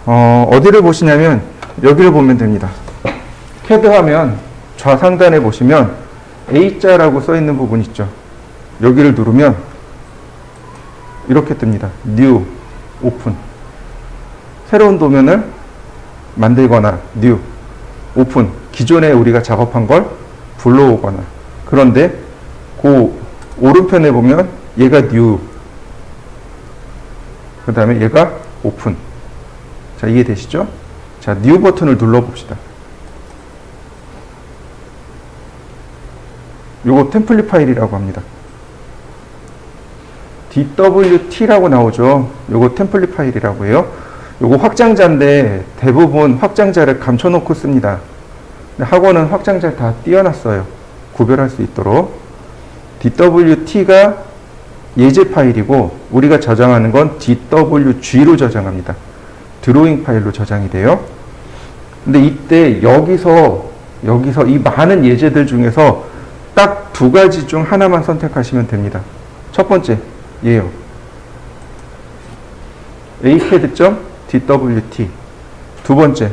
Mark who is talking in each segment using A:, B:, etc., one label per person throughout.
A: 어디를 보시냐면 여기를 보면 됩니다. CAD 화면 좌상단에 보시면 A자라고 써 있는 부분 있죠. 여기를 누르면 이렇게 뜹니다. New, Open. 새로운 도면을 만들거나 New, Open. 기존에 우리가 작업한 걸 불러오거나. 그런데 그 오른편에 보면 얘가 New, 그 다음에 얘가 Open. 자, 이해되시죠? 자, New 버튼을 눌러봅시다. 요거 템플릿 파일이라고 합니다. DWT라고 나오죠. 요거 템플릿 파일이라고 해요. 요거 확장자인데 대부분 확장자를 감춰놓고 씁니다. 근데 학원은 확장자를 다 띄워놨어요. 구별할 수 있도록. DWT가 예제 파일이고 우리가 저장하는 건 DWG로 저장합니다. 드로잉 파일로 저장이 돼요. 근데 이때 여기서 이 많은 예제들 중에서 딱 두 가지 중 하나만 선택하시면 됩니다. 첫 번째, 얘요. acad.dwt. 두 번째,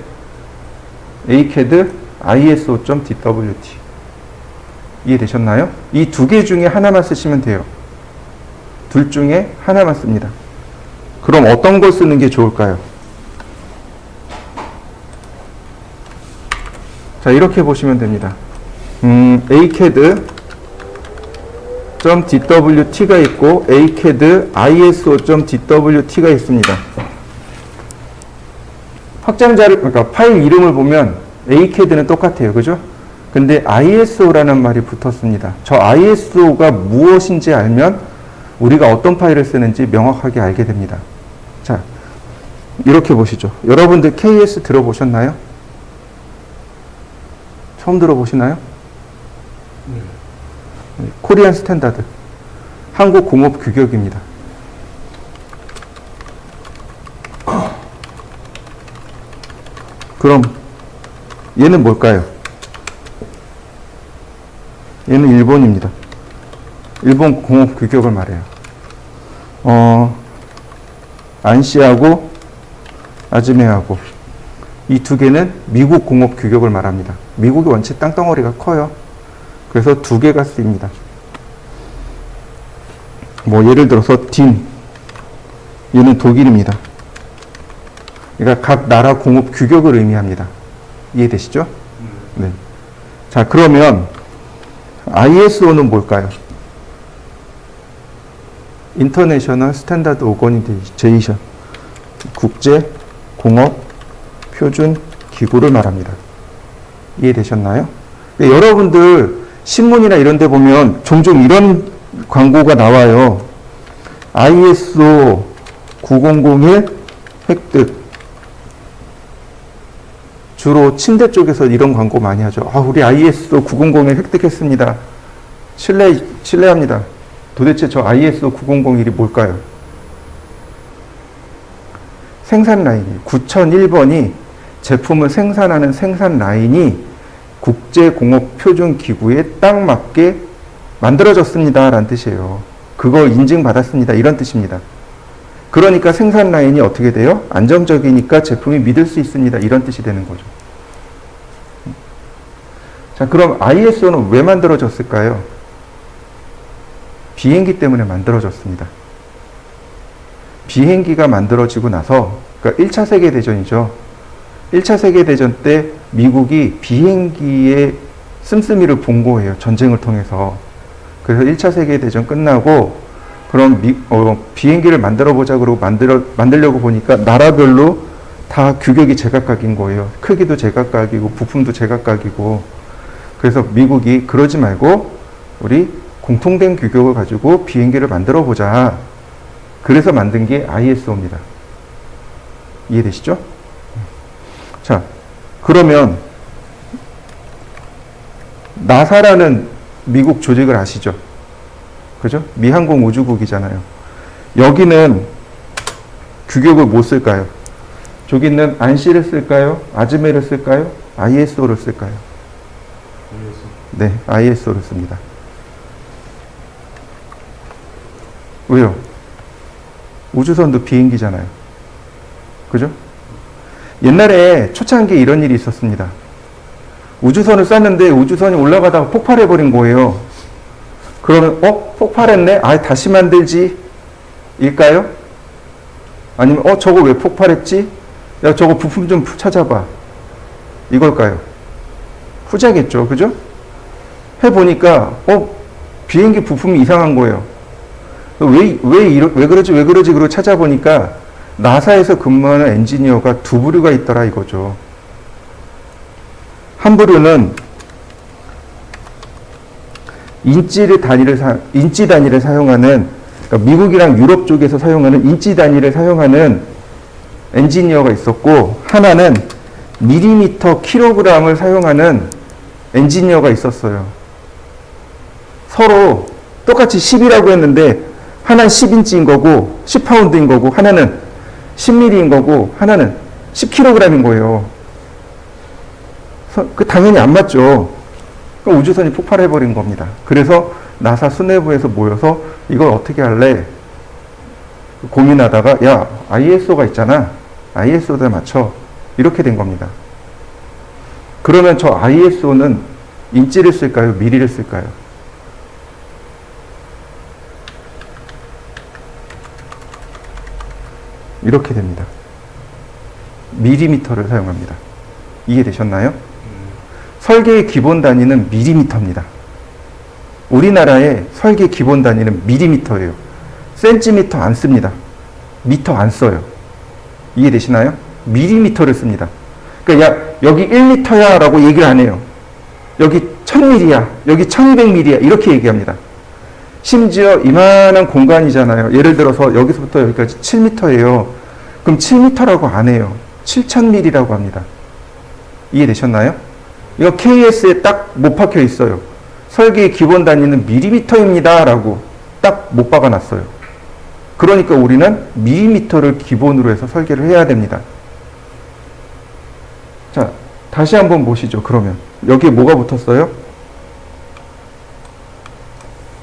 A: acad.iso.dwt. 이해되셨나요? 이 두 개 중에 하나만 쓰시면 돼요. 둘 중에 하나만 씁니다. 그럼 어떤 걸 쓰는 게 좋을까요? 자, 이렇게 보시면 됩니다. acad.dwt가 있고 acad.iso.dwt가 있습니다. 확장자를, 그러니까 파일 이름을 보면 acad는 똑같아요. 그죠? 근데 iso라는 말이 붙었습니다. 저 iso가 무엇인지 알면 우리가 어떤 파일을 쓰는지 명확하게 알게 됩니다. 자, 이렇게 보시죠. 여러분들 KS 들어보셨나요? 처음 들어보시나요? 코리안 스탠다드. 한국 공업 규격입니다. 그럼 얘는 뭘까요? 얘는 일본입니다. 일본 공업 규격을 말해요. 안시하고 아즈메하고 이 두 개는 미국 공업 규격을 말합니다. 미국이 원체 땅덩어리가 커요. 그래서 두 개가 쓰입니다. 뭐 예를 들어서 DIN, 얘는 독일입니다. 그러니까 각 나라 공업 규격을 의미합니다. 이해되시죠? 네. 자, 그러면 ISO는 뭘까요? International Standard Organization, 국제 공업 표준 기구를 말합니다. 이해되셨나요? 여러분들 신문이나 이런 데 보면 종종 이런 광고가 나와요. ISO 9001 획득. 주로 침대 쪽에서 이런 광고 많이 하죠. 우리 ISO 9001 획득했습니다. 실례합니다. 도대체 저 ISO 9001이 뭘까요? 생산 라인이 9001번이 제품을 생산하는 생산 라인이 국제공업표준기구에 딱 맞게 만들어졌습니다 라는 뜻이에요. 그걸 인증받았습니다 이런 뜻입니다. 그러니까 생산 라인이 어떻게 돼요? 안정적이니까 제품이 믿을 수 있습니다 이런 뜻이 되는 거죠. 자, 그럼 ISO는 왜 만들어졌을까요? 비행기 때문에 만들어졌습니다. 비행기가 만들어지고 나서, 그러니까 1차 세계대전이죠. 1차 세계대전 때 미국이 비행기의 씀씀이를 본 거예요. 전쟁을 통해서. 그래서 1차 세계대전 끝나고 그럼 비행기를 만들어보자 그러고 만들려고 보니까 나라별로 다 규격이 제각각인 거예요. 크기도 제각각이고 부품도 제각각이고. 그래서 미국이 그러지 말고 우리 공통된 규격을 가지고 비행기를 만들어보자. 그래서 만든 게 ISO입니다. 이해되시죠? 자, 그러면 나사라는 미국 조직을 아시죠? 그죠? 미항공우주국이잖아요. 여기는 규격을 뭐 쓸까요? 저기는 안시를 쓸까요? 아즈메를 쓸까요? ISO를 쓸까요? 네, ISO를 씁니다. 왜요? 우주선도 비행기잖아요. 그죠? 옛날에 초창기에 이런 일이 있었습니다. 우주선을 쐈는데 우주선이 올라가다가 폭발해버린 거예요. 그러면 폭발했네? 다시 만들지? 일까요? 아니면 저거 왜 폭발했지? 야, 저거 부품 좀 찾아봐. 이걸까요? 후자겠죠. 그죠? 해보니까 비행기 부품이 이상한 거예요. 왜 그러지 그러고 찾아보니까 나사에서 근무하는 엔지니어가 두 부류가 있더라 이거죠. 한 부류는 인치 단위를 사용하는, 그러니까 미국이랑 유럽 쪽에서 사용하는 인치 단위를 사용하는 엔지니어가 있었고, 하나는 밀리미터, 킬로그램을 사용하는 엔지니어가 있었어요. 서로 똑같이 10이라고 했는데 하나는 10인치인 거고 10파운드인 거고, 하나는 10mm인 거고, 하나는 10kg인 거예요. 당연히 안 맞죠. 그러니까 우주선이 폭발해버린 겁니다. 그래서 나사 수뇌부에서 모여서 이걸 어떻게 할래? 고민하다가 야, ISO가 있잖아. ISO에 맞춰. 이렇게 된 겁니다. 그러면 저 ISO는 인치를 쓸까요? 미리를 쓸까요? 이렇게 됩니다. 밀리미터를 사용합니다. 이해되셨나요? 설계의 기본 단위는 밀리미터입니다. 우리나라의 설계 기본 단위는 밀리미터예요. 센티미터 안 씁니다. 미터 안 써요. 이해되시나요? 밀리미터를 씁니다. 그러니까 야, 여기 1미터야 라고 얘기를 안 해요. 여기 1000mm야. 여기 1200mm야. 이렇게 얘기합니다. 심지어 이만한 공간이잖아요. 예를 들어서 여기서부터 여기까지 7m예요. 그럼 7m라고 안 해요. 7000mm라고 합니다. 이해되셨나요? 이거 KS에 딱 못 박혀 있어요. 설계의 기본 단위는 밀리미터입니다 라고 딱 못 박아놨어요. 그러니까 우리는 밀리미터를 기본으로 해서 설계를 해야 됩니다. 자, 다시 한번 보시죠. 그러면 여기에 뭐가 붙었어요?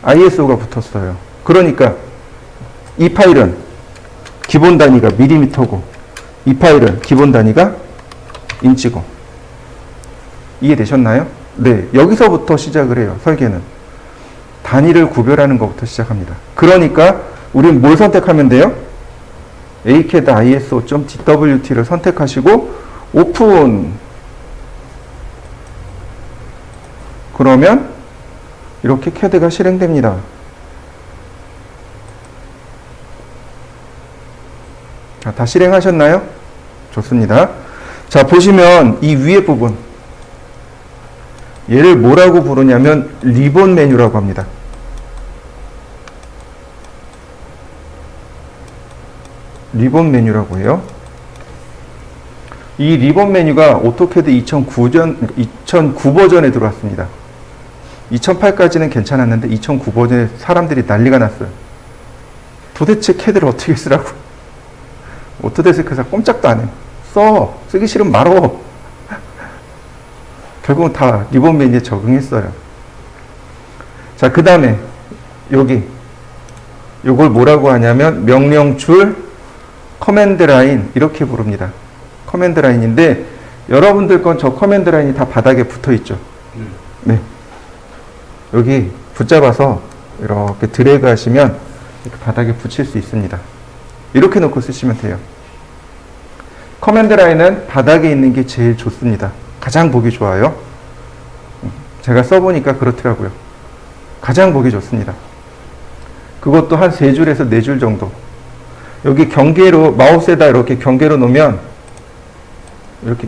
A: ISO가 붙었어요. 그러니까 이 파일은 기본 단위가 밀리미터고, 이 파일은 기본 단위가 인치고. 이해되셨나요? 네, 여기서부터 시작을 해요. 설계는 단위를 구별하는 것부터 시작합니다. 그러니까 우리는 뭘 선택하면 돼요? ACAD ISO.DWT를 선택하시고 오픈. 그러면 이렇게 CAD가 실행됩니다. 다 실행하셨나요? 좋습니다. 자, 보시면 이 위에 부분, 얘를 뭐라고 부르냐면 리본 메뉴라고 합니다. 리본 메뉴라고 해요. 이 리본 메뉴가 오토캐드 2009 버전에 들어왔습니다. 2008까지는 괜찮았는데 2009 버전에 사람들이 난리가 났어요. 도대체 캐드를 어떻게 쓰라고. 오토데스크에서 꼼짝도 안 해요. 쓰기 싫으면 말어. 결국은 다 리본 메뉴에 적응했어요. 자, 그 다음에 요걸 뭐라고 하냐면 명령줄, 커맨드 라인 이렇게 부릅니다. 커맨드 라인인데 여러분들 건 저 커맨드 라인이 다 바닥에 붙어 있죠. 네. 여기 붙잡아서 이렇게 드래그 하시면 이렇게 바닥에 붙일 수 있습니다. 이렇게 놓고 쓰시면 돼요. 커맨드 라인은 바닥에 있는 게 제일 좋습니다. 가장 보기 좋아요. 제가 써보니까 그렇더라고요. 가장 보기 좋습니다. 그것도 한 3줄에서 4줄 정도. 여기 경계로, 마우스에다 이렇게 경계로 놓으면 이렇게,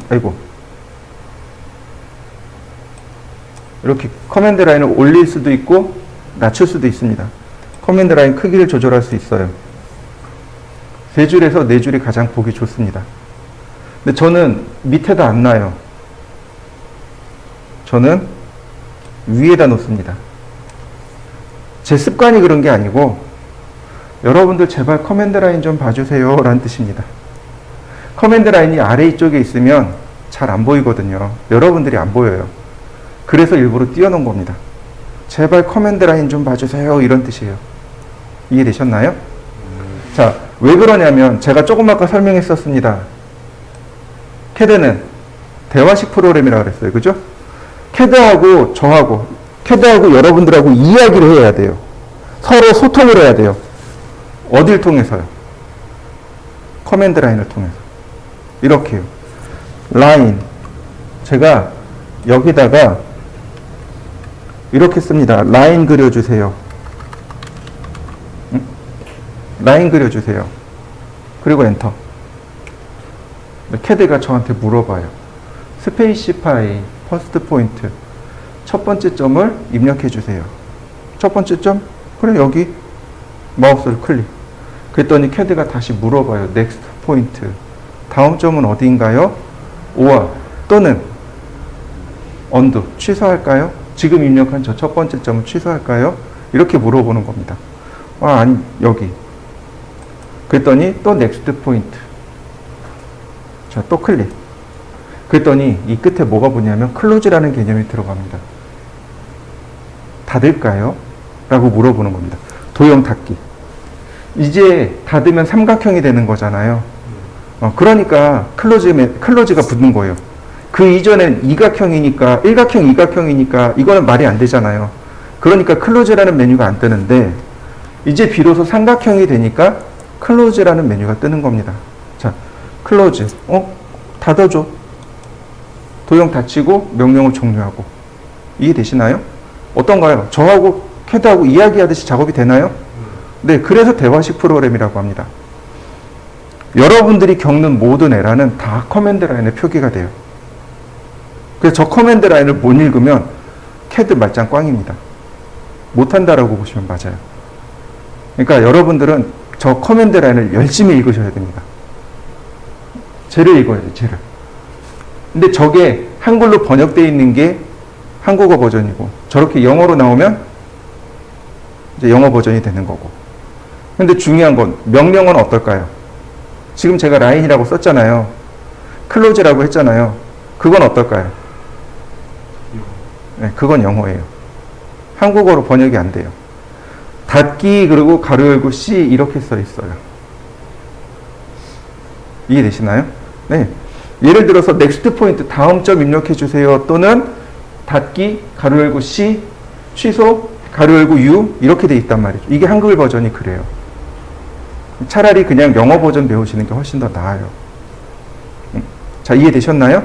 A: 이렇게 커맨드 라인을 올릴 수도 있고 낮출 수도 있습니다. 커맨드 라인 크기를 조절할 수 있어요. 3줄에서 4줄이 가장 보기 좋습니다. 근데 저는 밑에다 안 놔요. 저는 위에다 놓습니다. 제 습관이 그런 게 아니고 여러분들 제발 커맨드 라인 좀 봐주세요 라는 뜻입니다. 커맨드 라인이 아래 쪽에 있으면 잘 안 보이거든요. 여러분들이 안 보여요. 그래서 일부러 띄워놓은 겁니다. 제발 커맨드 라인 좀 봐주세요 이런 뜻이에요. 이해되셨나요? 자, 왜 그러냐면 제가 조금 아까 설명했었습니다. 캐드는 대화식 프로그램이라고 그랬어요. 그죠? 캐드하고 저하고, 캐드하고 여러분들하고 이야기를 해야 돼요. 서로 소통을 해야 돼요. 어딜 통해서요? 커맨드 라인을 통해서. 이렇게요. 라인. 제가 여기다가 이렇게 씁니다. 라인 그려주세요. 라인 그려주세요. 그리고 엔터. 캐드가 저한테 물어봐요. 스페이시파이 퍼스트 포인트. 첫 번째 점을 입력해 주세요. 첫 번째 점? 그래, 여기 마우스를 클릭. 그랬더니 캐드가 다시 물어봐요. 넥스트 포인트. 다음 점은 어디인가요? or 또는 undo. 취소할까요? 지금 입력한 저 첫 번째 점을 취소할까요? 이렇게 물어보는 겁니다. 아니, 여기. 그랬더니 또 넥스트 포인트. 자, 또 클릭. 그랬더니 이 끝에 뭐가 보냐면 클로즈라는 개념이 들어갑니다. 닫을까요? 라고 물어보는 겁니다. 도형 닫기. 이제 닫으면 삼각형이 되는 거잖아요. 그러니까 클로즈가 붙는 거예요. 그 이전엔 이각형이니까, 일각형, 이각형이니까 이거는 말이 안 되잖아요. 그러니까 클로즈라는 메뉴가 안 뜨는데 이제 비로소 삼각형이 되니까 클로즈라는 메뉴가 뜨는 겁니다. 자, 클로즈. 닫아줘. 도형 닫히고 명령을 종료하고. 이해되시나요? 어떤가요? 저하고 캐드하고 이야기하듯이 작업이 되나요? 네, 그래서 대화식 프로그램이라고 합니다. 여러분들이 겪는 모든 에러는 다 커맨드 라인에 표기가 돼요. 그래서 저 커맨드 라인을 못 읽으면 캐드 말짱 꽝입니다. 못한다라고 보시면 맞아요. 그러니까 여러분들은 저 커맨드 라인을 열심히 읽으셔야 됩니다. 쟤를 읽어야 돼요, 쟤를. 근데 저게 한글로 번역되어 있는 게 한국어 버전이고, 저렇게 영어로 나오면 이제 영어 버전이 되는 거고. 근데 중요한 건 명령어는 어떨까요? 지금 제가 라인이라고 썼잖아요. 클로즈라고 했잖아요. 그건 어떨까요? 네, 그건 영어예요. 한국어로 번역이 안 돼요. 닫기 그리고 가로 열고 C 이렇게 써 있어요. 이해되시나요? 네. 예를 들어서 넥스트 포인트 다음 점 입력해 주세요. 또는 닫기 가로 열고 C 취소 가로 열고 U 이렇게 돼 있단 말이죠. 이게 한글 버전이 그래요. 차라리 그냥 영어 버전 배우시는 게 훨씬 더 나아요. 자, 이해되셨나요?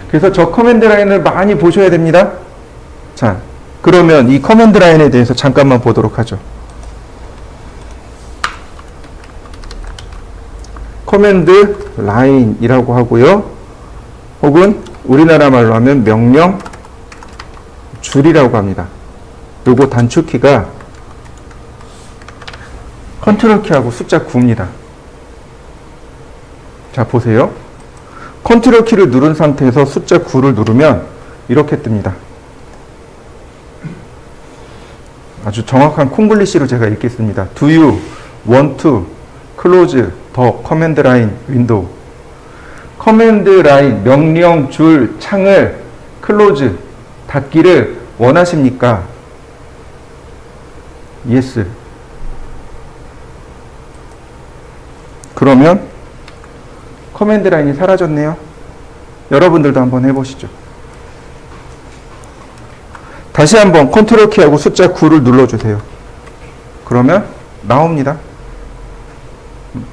A: 그래서 저 커맨드 라인을 많이 보셔야 됩니다. 자, 그러면 이 커맨드 라인에 대해서 잠깐만 보도록 하죠. 커맨드 라인이라고 하고요. 혹은 우리나라 말로 하면 명령 줄이라고 합니다. 요거 단축키가 컨트롤 키하고 숫자 9입니다. 자, 보세요. 컨트롤 키를 누른 상태에서 숫자 9를 누르면 이렇게 뜹니다. 아주 정확한 콩글리시로 제가 읽겠습니다. Do you want to close the command line window? 커맨드 라인 명령 줄 창을 close 닫기를 원하십니까? Yes. 그러면 커맨드 라인이 사라졌네요. 여러분들도 한번 해보시죠. 다시 한번 컨트롤 키하고 숫자 9를 눌러주세요. 그러면 나옵니다.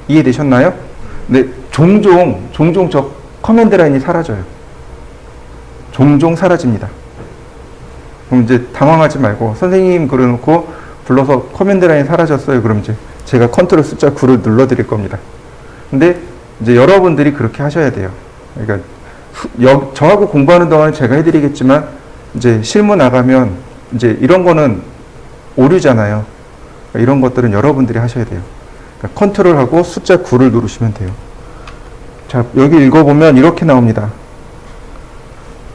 A: 이해되셨나요? 네, 종종 저 커맨드 라인이 사라져요. 종종 사라집니다. 그럼 이제 당황하지 말고 선생님 그려놓고 불러서 커맨드 라인이 사라졌어요. 그럼 이제 제가 컨트롤 숫자 9를 눌러드릴 겁니다. 근데 이제 여러분들이 그렇게 하셔야 돼요. 그러니까 저하고 공부하는 동안은 제가 해드리겠지만 이제 실무 나가면 이제 이런 거는 오류잖아요. 그러니까 이런 것들은 여러분들이 하셔야 돼요. 그러니까 컨트롤하고 숫자 9를 누르시면 돼요. 자, 여기 읽어보면 이렇게 나옵니다.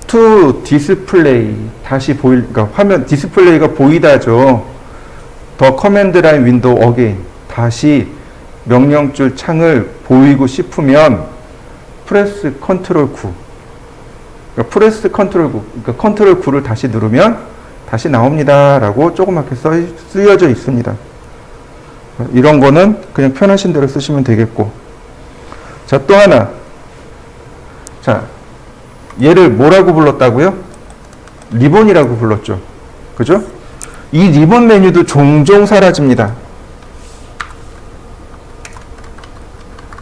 A: To display 다시 그러니까 화면 디스플레이가 보이다죠. The command line window again 다시 명령줄 창을 보이고 싶으면 프레스 컨트롤 9. 그러니까 프레스 컨트롤 9. 그러니까 컨트롤 9를 다시 누르면 다시 나옵니다. 라고 조그맣게 쓰여져 있습니다. 이런 거는 그냥 편하신 대로 쓰시면 되겠고. 자, 또 하나. 자, 얘를 뭐라고 불렀다고요? 리본이라고 불렀죠. 그죠? 이 리본 메뉴도 종종 사라집니다.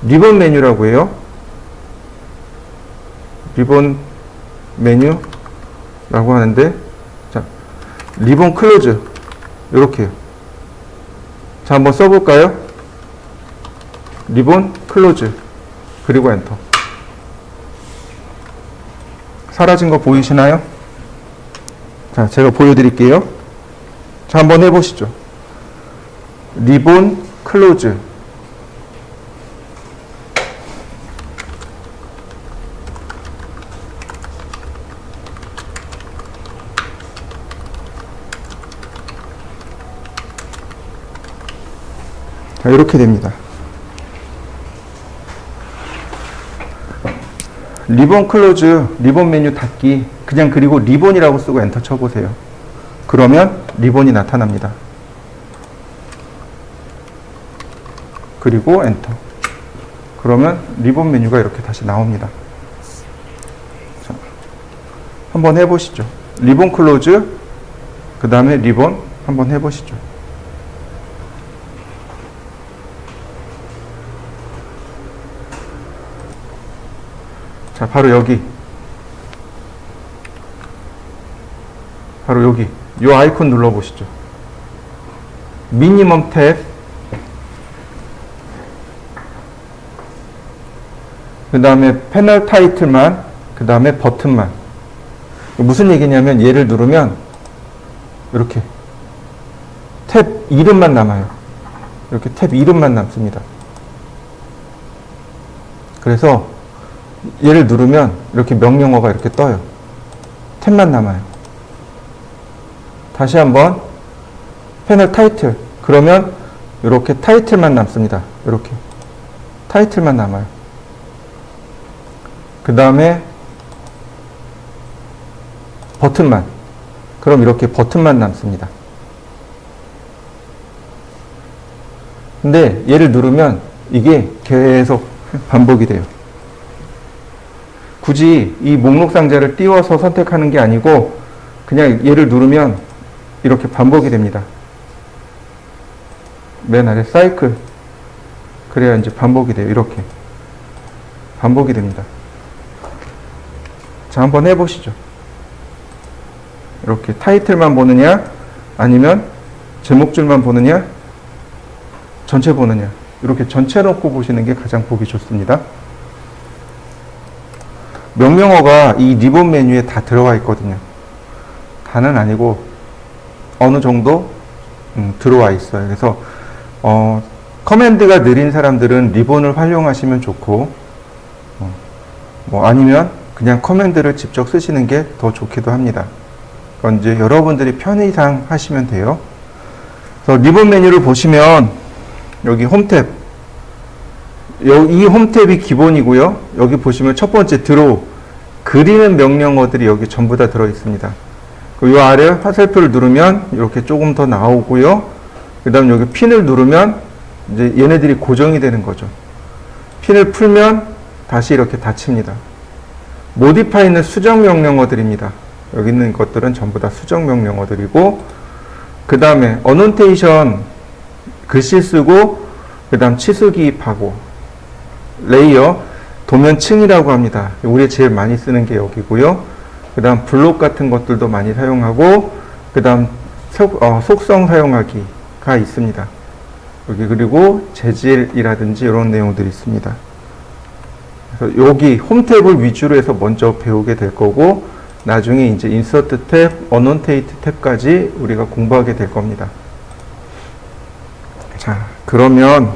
A: 리본 메뉴라고 해요. 리본 메뉴라고 하는데, 자, 리본 클로즈. 요렇게요. 자, 한번 써볼까요? 리본 클로즈. 그리고 엔터. 사라진 거 보이시나요? 자, 제가 보여드릴게요. 자, 한번 해보시죠. 리본 클로즈. 자, 이렇게 됩니다. 리본 클로즈, 리본 메뉴 닫기. 그냥 그리고 리본이라고 쓰고 엔터 쳐보세요. 그러면 리본이 나타납니다. 그리고 엔터. 그러면 리본 메뉴가 이렇게 다시 나옵니다. 자, 한번 해보시죠. 리본 클로즈, 그 다음에 리본 한번 해보시죠. 자, 바로 여기. 바로 여기. 이 아이콘 눌러보시죠. 미니멈 탭. 그 다음에 패널 타이틀만. 그 다음에 버튼만. 무슨 얘기냐면 얘를 누르면 이렇게 탭 이름만 남아요. 이렇게 탭 이름만 남습니다. 그래서 얘를 누르면 이렇게 명령어가 이렇게 떠요. 탭만 남아요. 다시 한번 패널 타이틀. 그러면 이렇게 타이틀만 남습니다. 이렇게 타이틀만 남아요. 그 다음에 버튼만. 그럼 이렇게 버튼만 남습니다. 근데 얘를 누르면 이게 계속 반복이 돼요. 굳이 이 목록 상자를 띄워서 선택하는 게 아니고 그냥 얘를 누르면 이렇게 반복이 됩니다. 맨 아래 사이클. 그래야 이제 반복이 돼요. 이렇게 반복이 됩니다. 자, 한번 해보시죠. 이렇게 타이틀만 보느냐, 아니면 제목줄만 보느냐, 전체 보느냐. 이렇게 전체 놓고 보시는 게 가장 보기 좋습니다. 명령어가 이 리본 메뉴에 다 들어가 있거든요. 다는 아니고 어느 정도 들어와 있어요. 그래서 커맨드가 느린 사람들은 리본을 활용하시면 좋고, 뭐 아니면 그냥 커맨드를 직접 쓰시는 게 더 좋기도 합니다. 그건 이제 여러분들이 편의상 하시면 돼요. 그래서 리본 메뉴를 보시면 여기 홈 탭, 이 홈 탭이 기본이고요. 여기 보시면 첫 번째 드로우, 그리는 명령어들이 여기 전부 다 들어 있습니다. 이 아래 화살표를 누르면 이렇게 조금 더 나오고요. 그 다음 여기 핀을 누르면 이제 얘네들이 고정이 되는 거죠. 핀을 풀면 다시 이렇게 닫힙니다. 모디파이는 수정 명령어들입니다. 여기 있는 것들은 전부 다 수정 명령어들이고, 그 다음에 어노테이션 글씨 쓰고, 그 다음 치수 기입하고, 레이어 도면층이라고 합니다. 우리 제일 많이 쓰는 게 여기고요. 그 다음 블록 같은 것들도 많이 사용하고, 그 다음 속성 사용하기가 있습니다. 여기 그리고 재질이라든지 이런 내용들이 있습니다. 그래서 여기 홈 탭을 위주로 해서 먼저 배우게 될 거고, 나중에 이제 인서트 탭, 어노테이트 탭까지 우리가 공부하게 될 겁니다. 자, 그러면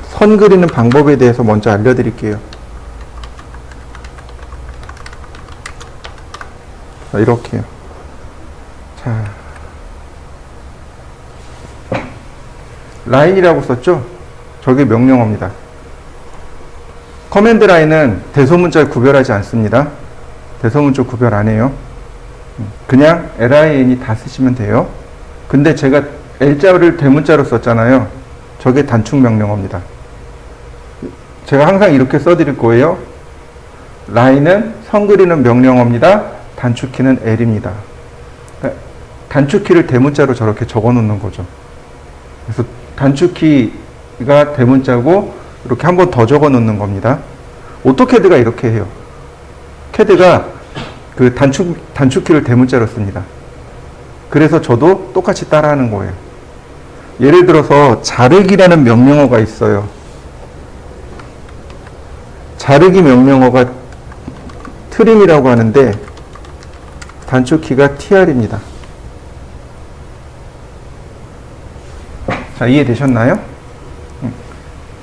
A: 선 그리는 방법에 대해서 먼저 알려드릴게요. 자, 이렇게요. 자, 라인이라고 썼죠? 저게 명령어입니다. 커맨드 라인은 대소문자를 구별하지 않습니다. 대소문자 구별 안 해요. 그냥 lin이 다 쓰시면 돼요. 근데 제가 L자를 대문자로 썼잖아요. 저게 단축 명령어입니다. 제가 항상 이렇게 써드릴 거예요. 라인은 선 그리는 명령어입니다. 단축키는 L입니다. 그러니까 단축키를 대문자로 저렇게 적어 놓는 거죠. 그래서 단축키가 대문자고 이렇게 한 번 더 적어 놓는 겁니다. 오토캐드가 이렇게 해요. 캐드가 그 단축키를 대문자로 씁니다. 그래서 저도 똑같이 따라하는 거예요. 예를 들어서 자르기라는 명령어가 있어요. 자르기 명령어가 트림이라고 하는데 단축키가 TR입니다. 자, 이해되셨나요?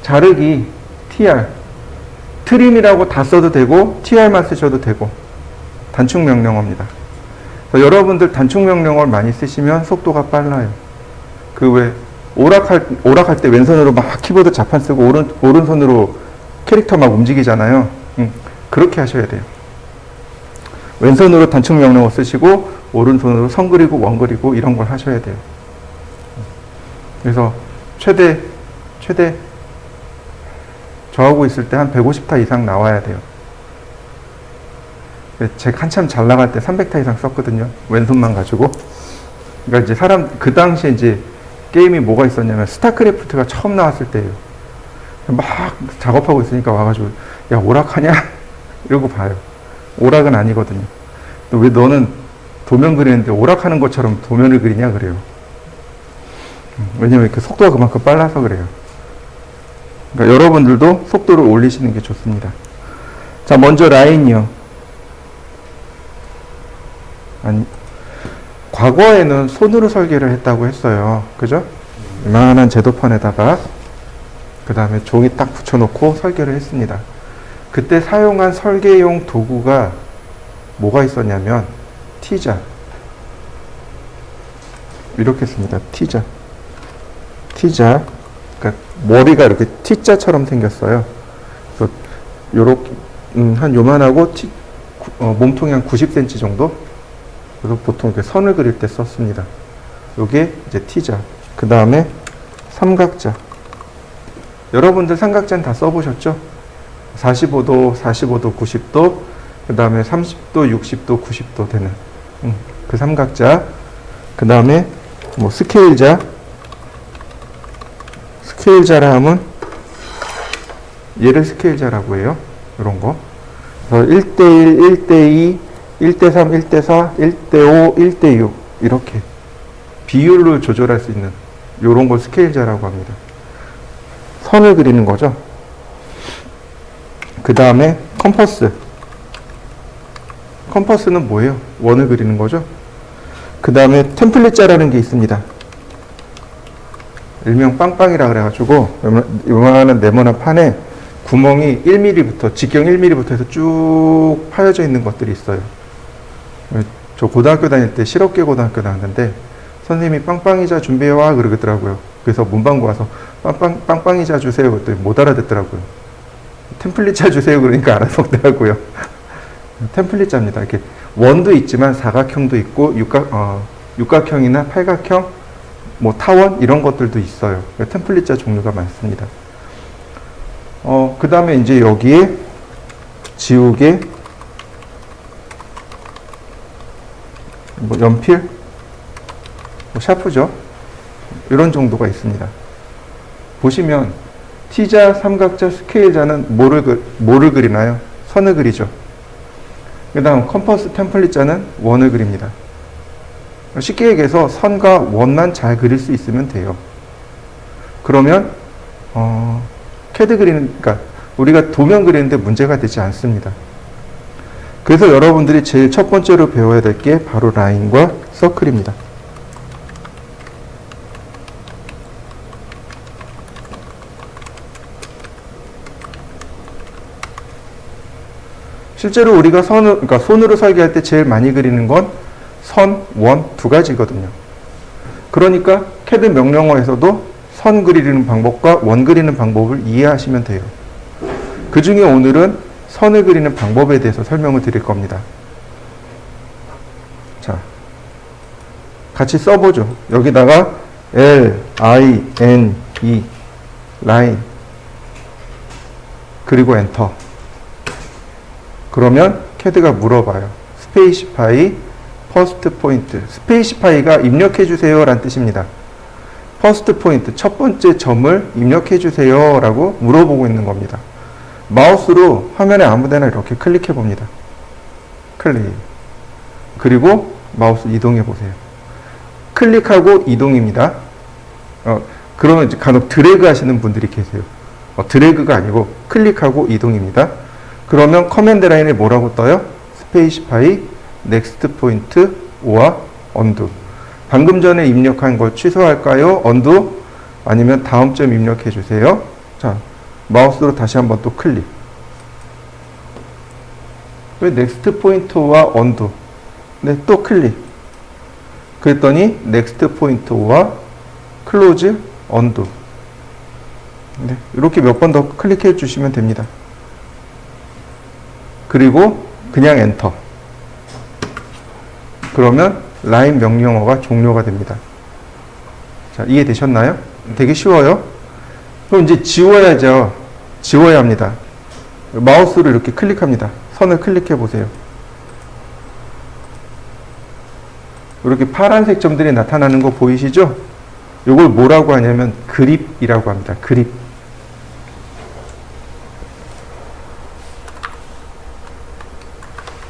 A: 자르기 TR, 트림이라고 다 써도 되고 TR만 쓰셔도 되고 단축 명령어입니다. 여러분들 단축 명령어를 많이 쓰시면 속도가 빨라요. 그 왜 오락할 때 왼손으로 막 키보드 자판 쓰고 오른손으로 캐릭터 막 움직이잖아요. 그렇게 하셔야 돼요. 왼손으로 단축 명령어 쓰시고 오른손으로 선 그리고 원 그리고 이런 걸 하셔야 돼요. 그래서 최대 저하고 있을 때 한 150타 이상 나와야 돼요. 제가 한참 잘 나갈 때 300타 이상 썼거든요. 왼손만 가지고. 그러니까 이제 그 당시에 이제 게임이 뭐가 있었냐면 스타크래프트가 처음 나왔을 때예요. 막 작업하고 있으니까 와가지고 야 오락하냐? 이러고 봐요. 오락은 아니거든요. 왜 너는 도면 그리는데 오락하는 것처럼 도면을 그리냐 그래요. 왜냐면 그 속도가 그만큼 빨라서 그래요. 그러니까 여러분들도 속도를 올리시는 게 좋습니다. 자, 먼저 라인이요. 과거에는 손으로 설계를 했다고 했어요. 그죠? 이만한 제도판에다가 그 다음에 종이 딱 붙여놓고 설계를 했습니다. 그때 사용한 설계용 도구가 뭐가 있었냐면 T자 이렇게 씁니다. T자 그러니까 머리가 이렇게 T자처럼 생겼어요. 그래서 요렇게 한 요만하고 몸통이 한 90cm 정도. 그래서 보통 이렇게 선을 그릴 때 썼습니다. 요게 이제 T자. 그 다음에 삼각자. 여러분들 삼각자는 다 써보셨죠? 45도, 90도, 그 다음에 30도, 60도, 90도 되는 그 삼각자. 그 다음에 뭐 스케일자. 스케일자라 하면 얘를 스케일자라고 해요. 이런 거. 그래서 1대1, 1대2, 1대3, 1대4, 1대5, 1대6 이렇게 비율로 조절할 수 있는 이런 걸 스케일자라고 합니다. 선을 그리는 거죠. 그 다음에 컴퍼스. 컴퍼스는 뭐예요? 원을 그리는 거죠. 그 다음에 템플릿자라는 게 있습니다. 일명 빵빵이라 그래가지고 요만한 네모난 판에 구멍이 1mm부터 직경 1mm부터 해서 쭉 파여져 있는 것들이 있어요. 저 고등학교 다닐 때 실업계 고등학교 나왔는데 선생님이 빵빵이자 준비해와 그러더라고요. 그래서 문방구 와서 빵빵이자 주세요 그랬더니 못 알아듣더라고요. 템플릿자 주세요 그러니까 알아먹더라고요. 템플릿자입니다. 이렇게 원도 있지만 사각형도 있고 육각형이나 팔각형, 뭐 타원 이런 것들도 있어요. 템플릿자 종류가 많습니다. 그 다음에 이제 여기에 지우개, 뭐 연필, 뭐 샤프죠. 이런 정도가 있습니다. 보시면 T자, 삼각자, 스케일자는 뭐를 그리나요? 선을 그리죠. 그 다음 컴퍼스 템플릿자는 원을 그립니다. 쉽게 얘기해서 선과 원만 잘 그릴 수 있으면 돼요. 그러면 캐드 그러니까 우리가 도면 그리는데 문제가 되지 않습니다. 그래서 여러분들이 제일 첫 번째로 배워야 될 게 바로 라인과 서클입니다. 실제로 우리가 그러니까 손으로 설계할 때 제일 많이 그리는 건 선, 원 두 가지거든요. 그러니까 캐드 명령어에서도 선 그리는 방법과 원 그리는 방법을 이해하시면 돼요. 그 중에 오늘은 선을 그리는 방법에 대해서 설명을 드릴 겁니다. 자, 같이 써보죠. 여기다가 L, I, N, E, 라인, 그리고 엔터. 그러면 CAD가 물어봐요. 스페이시파이 퍼스트 포인트. 스페이시파이가 입력해 주세요 라는 뜻입니다. 퍼스트 포인트, 첫 번째 점을 입력해 주세요 라고 물어보고 있는 겁니다. 마우스로 화면에 아무데나 이렇게 클릭해 봅니다. 클릭. 그리고 마우스 이동해 보세요. 클릭하고 이동입니다. 그러면 이제 간혹 드래그 하시는 분들이 계세요. 드래그가 아니고 클릭하고 이동입니다. 그러면 커맨드 라인에 뭐라고 떠요? 스페이시파이 넥스트 포인트 오와 언두. 방금 전에 입력한 걸 취소할까요? 언두? 아니면 다음 점 입력해 주세요. 자, 마우스로 다시 한번 또 클릭. 왜 넥스트 포인트와 언두? 네, 또 클릭. 그랬더니 넥스트 포인트와 클로즈 언두. 네, 이렇게 몇 번 더 클릭해 주시면 됩니다. 그리고 그냥 엔터. 그러면 라인 명령어가 종료가 됩니다. 자, 이해되셨나요? 되게 쉬워요. 그럼 이제 지워야죠. 지워야 합니다. 마우스로 이렇게 클릭합니다. 선을 클릭해 보세요. 이렇게 파란색 점들이 나타나는 거 보이시죠? 이걸 뭐라고 하냐면 그립이라고 합니다. 그립.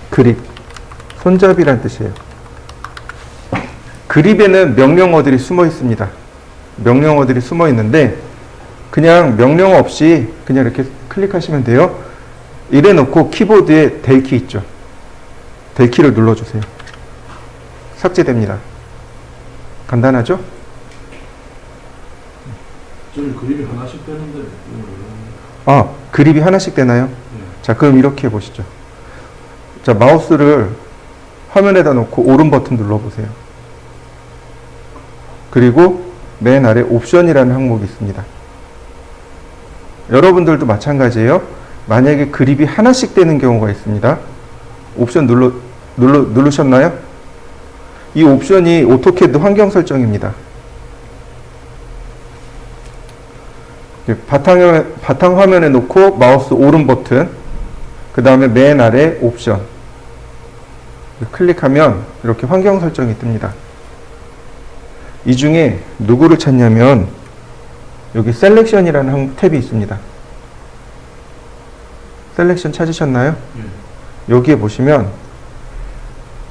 A: 그립. 손잡이란 뜻이에요. 그립에는 명령어들이 숨어 있습니다. 명령어들이 숨어 있는데 그냥 명령어 없이 그냥 이렇게 클릭하시면 돼요. 이래 놓고 키보드에 del 키 있죠. del 키를 눌러주세요. 삭제됩니다. 간단하죠?
B: 저는 그립이 하나씩 되는데.
A: 그립이 하나씩 되나요?
B: 네.
A: 자, 그럼 이렇게 해보시죠. 자, 마우스를 화면에다 놓고 오른 버튼 눌러보세요. 그리고 맨 아래 옵션이라는 항목이 있습니다. 여러분들도 마찬가지예요. 만약에 그립이 하나씩 되는 경우가 있습니다. 옵션 누르셨나요? 이 옵션이 오토캐드 환경 설정입니다. 바탕 화면에 놓고 마우스 오른 버튼, 그 다음에 맨 아래 옵션 클릭하면 이렇게 환경 설정이 뜹니다. 이 중에 누구를 찾냐면 여기 셀렉션이라는 탭이 있습니다. 셀렉션 찾으셨나요? 여기에 보시면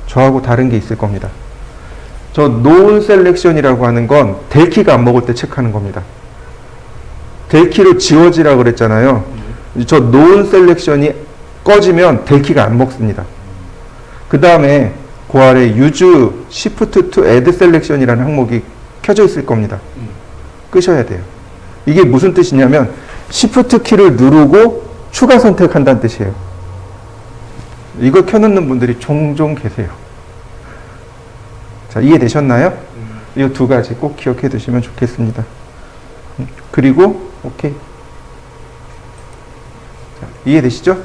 A: 저하고 다른 게 있을 겁니다. 저 노운 셀렉션이라고 하는 건 del 키가 안 먹을 때 체크하는 겁니다. del 키로 지워지라고 그랬잖아요. 저 노운 셀렉션이 꺼지면 del 키가 안 먹습니다. 그 다음에 그 아래 use shift to add selection이라는 항목이 켜져 있을 겁니다. 끄셔야 돼요. 이게 무슨 뜻이냐면 shift 키를 누르고 추가 선택한다는 뜻이에요. 이걸 켜놓는 분들이 종종 계세요. 자, 이해되셨나요? 이 두 가지 꼭 기억해 두시면 좋겠습니다. 그리고 오케이. 자, 이해되시죠?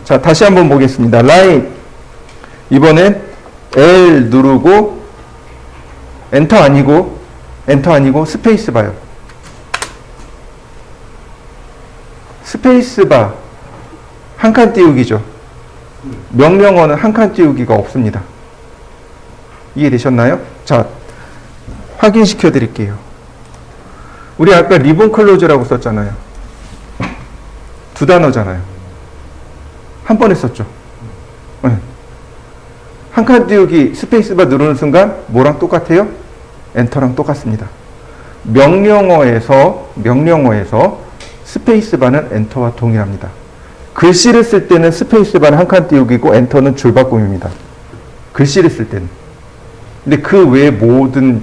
A: 자, 다시 한번 보겠습니다. 라인. 이번엔 L 누르고 엔터 아니고 스페이스 바요. 스페이스 바 한 칸 띄우기죠. 명령어는 한 칸 띄우기가 없습니다. 이해되셨나요? 자, 확인시켜 드릴게요. 우리 아까 리본 클로즈라고 썼잖아요. 두 단어잖아요. 한 번에 썼죠. 네. 한 칸 띄우기 스페이스바 누르는 순간 뭐랑 똑같아요? 엔터랑 똑같습니다. 명령어에서 스페이스바는 엔터와 동일합니다. 글씨를 쓸 때는 스페이스바는 한 칸 띄우기고 엔터는 줄바꿈입니다. 글씨를 쓸 때는. 근데 그 외 모든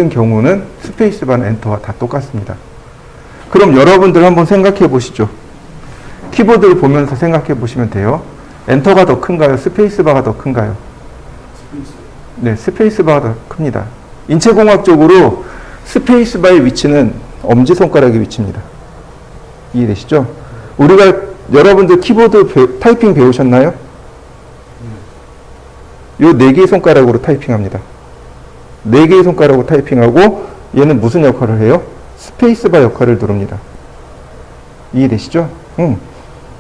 A: 경우는 스페이스바는 엔터와 다 똑같습니다. 그럼 여러분들 한번 생각해 보시죠. 키보드를 보면서 생각해 보시면 돼요. 엔터가 더 큰가요? 스페이스바가 더 큰가요? 네, 스페이스바가 더 큽니다. 인체공학적으로 스페이스바의 위치는 엄지손가락의 위치입니다. 이해되시죠? 여러분들 키보드 타이핑 배우셨나요? 요 4개의 손가락으로 타이핑합니다. 4개의 손가락으로 타이핑하고 얘는 무슨 역할을 해요? 스페이스바 역할을 누릅니다. 이해되시죠?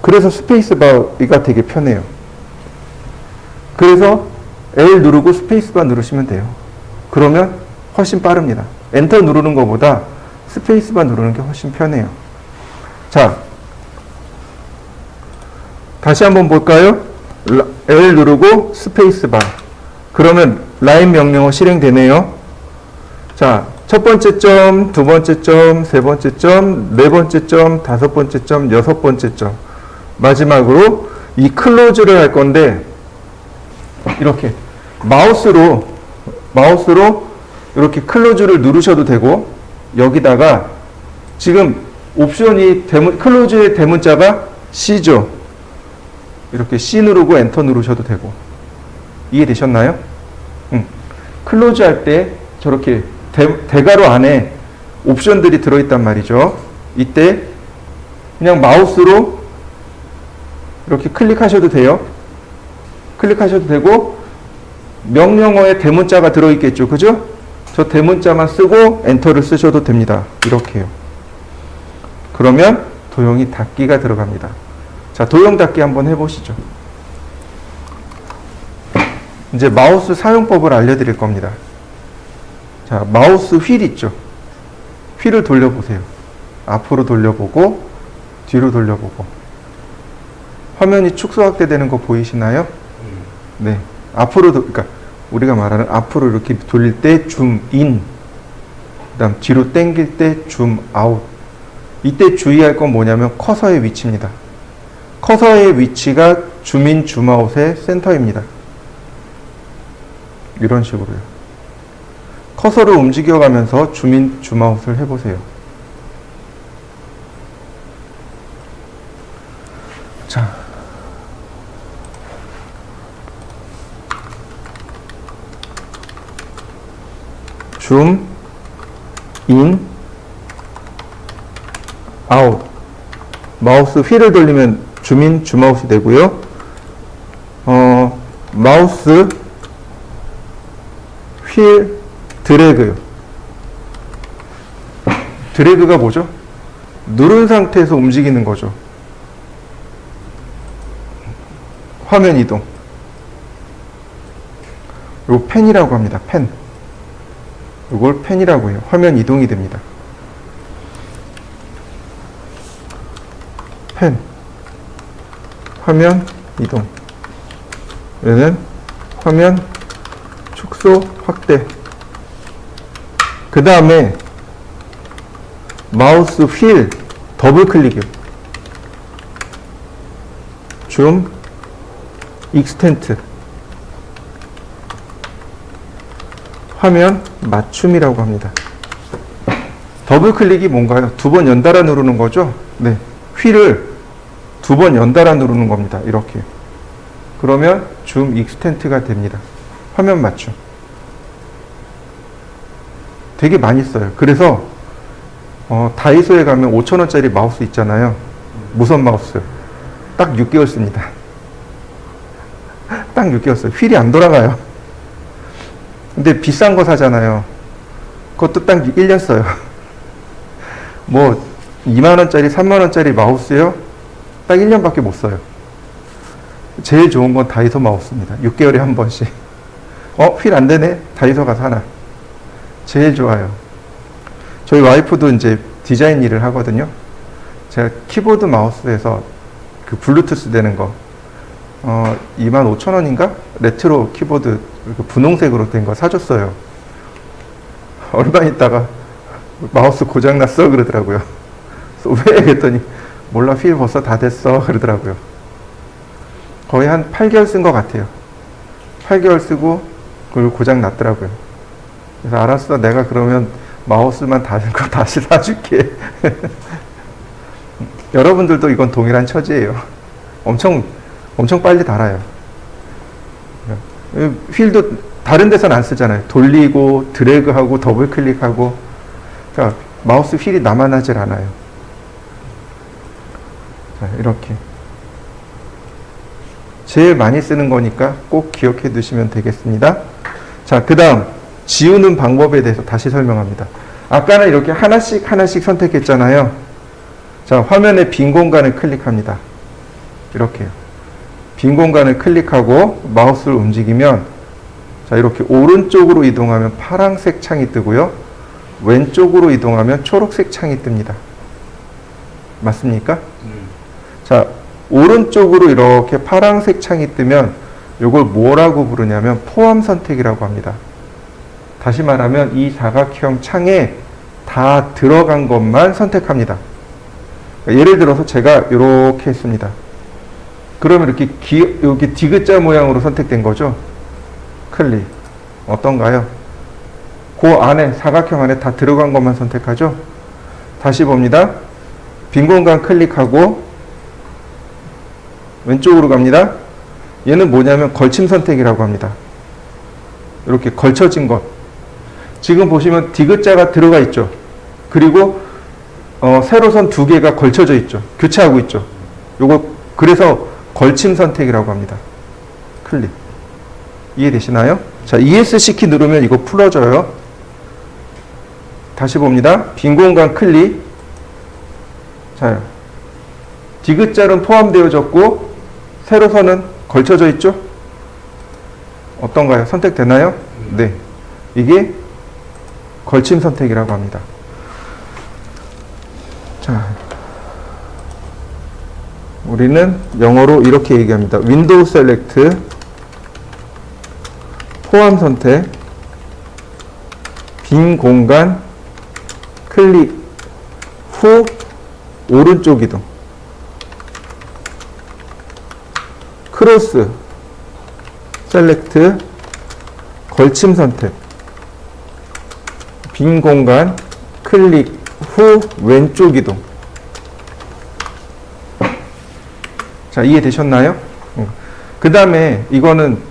A: 그래서 스페이스바가 되게 편해요. 그래서 L 누르고 스페이스바 누르시면 돼요. 그러면 훨씬 빠릅니다. 엔터 누르는 것보다 스페이스바 누르는 게 훨씬 편해요. 자, 다시 한번 볼까요? L 누르고 스페이스바. 그러면 라인 명령어 실행되네요. 자, 첫 번째 점, 두 번째 점, 세 번째 점, 네 번째 점, 다섯 번째 점, 여섯 번째 점. 마지막으로 이 클로즈를 할 건데 이렇게 마우스로 이렇게 클로즈를 누르셔도 되고, 여기다가 지금 옵션이 클로즈의 대문자가 C죠. 이렇게 C 누르고 엔터 누르셔도 되고. 이해되셨나요? 클로즈 할 때 저렇게 대괄호 안에 옵션들이 들어있단 말이죠. 이때 그냥 마우스로 이렇게 클릭하셔도 돼요. 클릭하셔도 되고, 명령어에 대문자가 들어있겠죠. 그죠? 저 대문자만 쓰고 엔터를 쓰셔도 됩니다. 이렇게요. 그러면 도형이 닫기가 들어갑니다. 자, 도형 닫기 한번 해보시죠. 이제 마우스 사용법을 알려드릴 겁니다. 자, 마우스 휠 있죠? 휠을 돌려보세요. 앞으로 돌려보고, 뒤로 돌려보고. 화면이 축소 확대되는 거 보이시나요? 네. 그러니까 우리가 말하는 앞으로 이렇게 돌릴 때 줌 인, 그다음 뒤로 당길 때 줌 아웃. 이때 주의할 건 뭐냐면 커서의 위치입니다. 커서의 위치가 줌인, 줌아웃의 센터입니다. 이런 식으로요. 커서를 움직여가면서 줌인, 줌아웃을 해보세요. 자, 줌 인, 아웃. 마우스 휠을 돌리면 줌인, 줌아웃이 되고요. 마우스 휠 드래그요. 드래그가 뭐죠? 누른 상태에서 움직이는 거죠. 화면 이동. 요 펜이라고 합니다. 펜. 이걸 펜이라고 해요. 화면 이동이 됩니다. 펜. 화면 이동. 얘는 화면 축소 확대. 그 다음에 마우스 휠 더블 클릭이요. 줌 익스텐트. 화면 맞춤이라고 합니다. 더블 클릭이 뭔가요? 두 번 연달아 누르는 거죠? 네. 휠을 두 번 연달아 누르는 겁니다. 이렇게. 그러면 줌 익스텐트가 됩니다. 화면 맞춤. 되게 많이 써요. 그래서 다이소에 가면 5,000원짜리 마우스 있잖아요. 무선 마우스. 딱 6개월 씁니다. 딱 6개월 써요. 휠이 안 돌아가요. 근데 비싼 거 사잖아요. 그것도 딱 1년 써요. 뭐 2만원짜리 3만원짜리 마우스요? 딱 1년밖에 못 써요. 제일 좋은 건 다이소 마우스입니다. 6개월에 한 번씩. 휠 안 되네? 다이소 가서 하나. 제일 좋아요. 저희 와이프도 이제 디자인 일을 하거든요. 제가 키보드 마우스에서 그 블루투스 되는 거 25,000원인가? 레트로 키보드 분홍색으로 된 거 사줬어요. 얼마 있다가 마우스 고장났어 그러더라고요. 그래서 왜? 그랬더니 몰라, 휠 벌써 다 됐어 그러더라고요. 거의 한 8개월 쓴 것 같아요. 8개월 쓰고 그리고 고장났더라고요. 그래서 알았어, 내가 그러면 마우스만 닳은 거 다시 사줄게. 여러분들도 이건 동일한 처지예요. 엄청 빨리 닳아요. 휠도 다른 데서는 안 쓰잖아요. 돌리고 드래그하고 더블 클릭하고. 자, 마우스 휠이 남아나질 않아요. 자, 이렇게 제일 많이 쓰는 거니까 꼭 기억해 두시면 되겠습니다. 자, 그 다음 지우는 방법에 대해서 다시 설명합니다. 아까는 이렇게 하나씩 선택했잖아요. 자, 화면의 빈 공간을 클릭합니다. 이렇게요. 빈 공간을 클릭하고 마우스를 움직이면 자, 이렇게 오른쪽으로 이동하면 파란색 창이 뜨고요. 왼쪽으로 이동하면 초록색 창이 뜹니다. 맞습니까? 자, 오른쪽으로 이렇게 파란색 창이 뜨면 이걸 뭐라고 부르냐면 포함 선택이라고 합니다. 다시 말하면 이 사각형 창에 다 들어간 것만 선택합니다. 예를 들어서 제가 이렇게 했습니다. 그러면 이렇게 여기 디귿자 모양으로 선택된 거죠. 클릭. 어떤가요? 그 안에, 사각형 안에 다 들어간 것만 선택하죠. 다시 봅니다. 빈 공간 클릭하고 왼쪽으로 갑니다. 얘는 뭐냐면 걸침 선택이라고 합니다. 이렇게 걸쳐진 것. 지금 보시면 디귿자가 들어가 있죠. 그리고 세로선 두 개가 걸쳐져 있죠. 교차하고 있죠. 요거 그래서 걸침 선택이라고 합니다. 클릭. 이해되시나요? 자, ESC 키 누르면 이거 풀어져요. 다시 봅니다. 빈 공간 클릭. 자, 디귿자는 포함되어졌고 세로선은 걸쳐져 있죠? 어떤가요? 선택되나요? 네. 이게 걸침 선택이라고 합니다. 자, 우리는 영어로 이렇게 얘기합니다. 윈도우 셀렉트, 포함 선택, 빈 공간, 클릭 후, 오른쪽 이동, 크로스, 셀렉트, 걸침 선택, 빈 공간, 클릭 후, 왼쪽 이동. 자, 이해되셨나요? 그 다음에 이거는